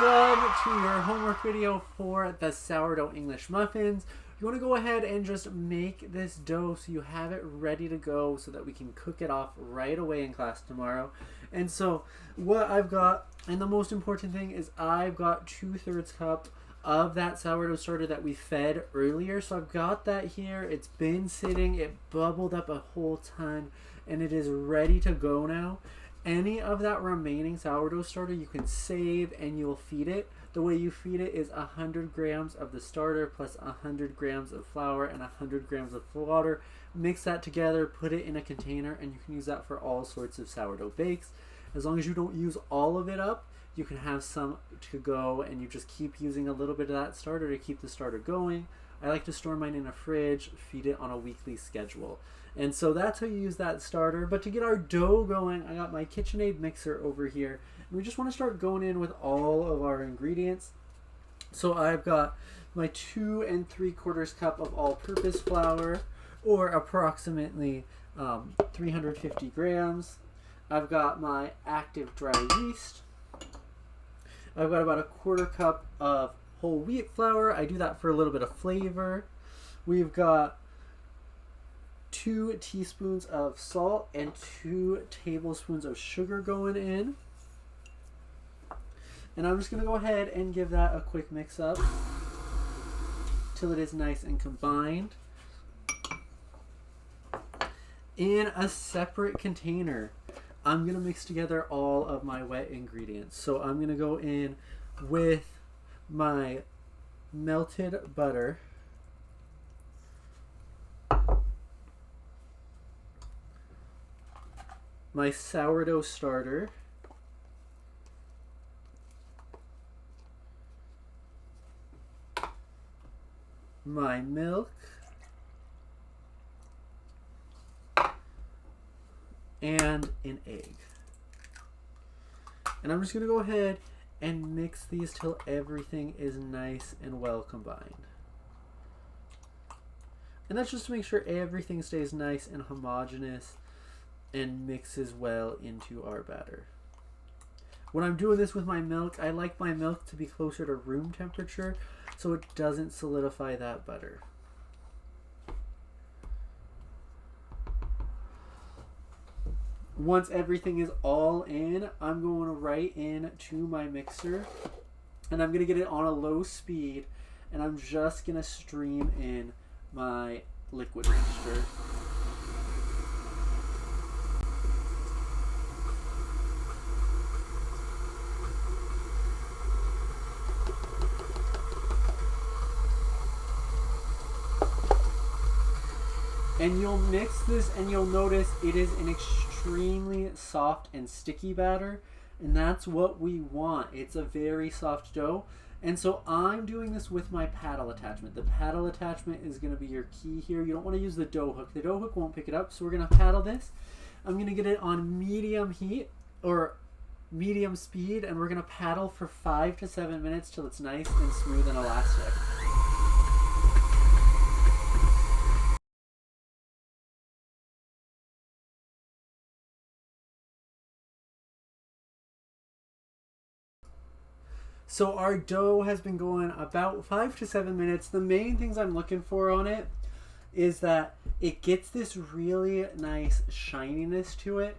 welcome to your homework video for the sourdough English muffins. You want to go ahead and just make this dough so you have it ready to go so that we can cook it off right away in class tomorrow. And so what I've got, and the most important thing is I've got 2/3 cup of that sourdough starter that we fed earlier. So I've got that here. It's been sitting, it bubbled up a whole ton, and it is ready to go now. Any of that remaining sourdough starter you can save and you'll feed it. The way you feed it is 100 grams of the starter plus 100 grams of flour and 100 grams of water. Mix that together, put it in a container, and you can use that for all sorts of sourdough bakes. As long as you don't use all of it up, you can have some to go and you just keep using a little bit of that starter to keep the starter going. I like to store mine in a fridge, feed it on a weekly schedule. And so that's how you use that starter. But to get our dough going, I got my KitchenAid mixer over here. And we just want to start going in with all of our ingredients. So I've got my 2 3/4 cup of all-purpose flour, or approximately 350 grams. I've got my active dry yeast. I've got about 1/4 cup of whole wheat flour. I do that for a little bit of flavor. We've got 2 teaspoons of salt and 2 tablespoons of sugar going in. And I'm just going to go ahead and give that a quick mix up till it is nice and combined. In a separate container, I'm going to mix together all of my wet ingredients. So I'm going to go in with my melted butter, my sourdough starter, my milk, and an egg. And I'm just going to go ahead and mix these till everything is nice and well combined. And that's just to make sure everything stays nice and homogeneous and mixes well into our batter. When I'm doing this with my milk, I like my milk to be closer to room temperature so it doesn't solidify that butter. Once everything is all in, I'm going right in to my mixer and I'm going to get it on a low speed, and I'm just going to stream in my liquid mixture. And you'll mix this and you'll notice it is an extremely soft and sticky batter, and that's what we want. It's a very soft dough. And so I'm doing this with my paddle attachment. The paddle attachment is going to be your key here. You don't want to use the dough hook. The dough hook won't pick it up, so we're going to paddle this. I'm going to get it on medium heat or medium speed, and we're going to paddle for 5 to 7 minutes till it's nice and smooth and elastic. So our dough has been going about 5 to 7 minutes. The main things I'm looking for on it is that it gets this really nice shininess to it,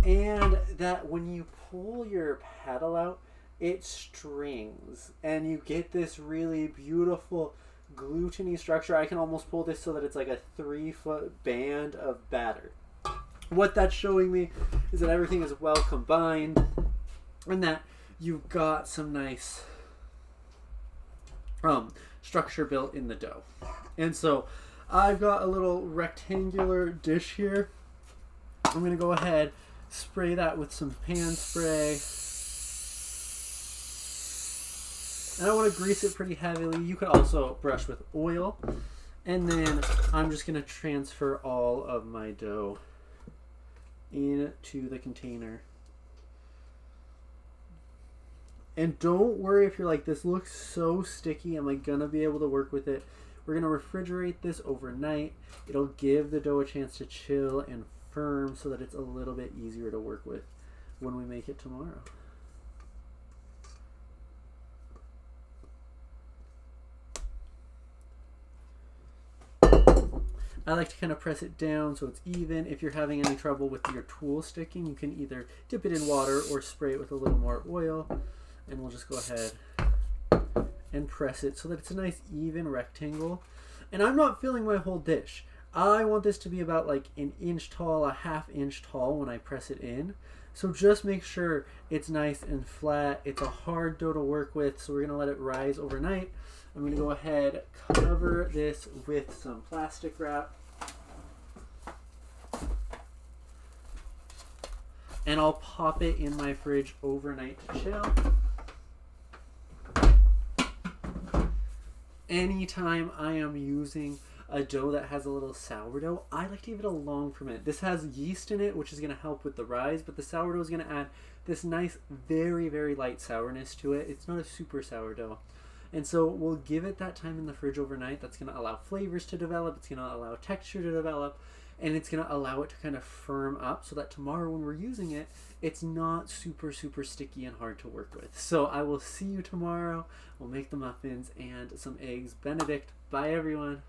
and that when you pull your paddle out, it strings and you get this really beautiful gluten-y structure. I can almost pull this so that it's like a 3-foot band of batter. What that's showing me is that everything is well combined and that you've got some nice structure built in the dough. And so I've got a little rectangular dish here. I'm going to go ahead, spray that with some pan spray. And I want to grease it pretty heavily. You could also brush with oil. And then I'm just going to transfer all of my dough into the container. And don't worry if you're like, this looks so sticky, am I gonna be able to work with it? We're gonna refrigerate this overnight. It'll give the dough a chance to chill and firm so that it's a little bit easier to work with when we make it tomorrow. I like to kind of press it down so it's even. If you're having any trouble with your tool sticking, you can either dip it in water or spray it with a little more oil. And we'll just go ahead and press it so that it's a nice even rectangle. And I'm not filling my whole dish. I want this to be about like an inch tall, a half-inch tall when I press it in. So just make sure it's nice and flat. It's a hard dough to work with, so we're gonna let it rise overnight. I'm gonna go ahead, cover this with some plastic wrap. And I'll pop it in my fridge overnight to chill. Anytime I am using a dough that has a little sourdough, I like to give it a long ferment. This has yeast in it, which is going to help with the rise, but the sourdough is going to add this nice, very, very light sourness to it. It's not a super sourdough. And so we'll give it that time in the fridge overnight. That's going to allow flavors to develop. It's going to allow texture to develop. And it's going to allow it to kind of firm up so that tomorrow when we're using it, it's not super, super sticky and hard to work with. So I will see you tomorrow. We'll make the muffins and some eggs Benedict. Bye, everyone.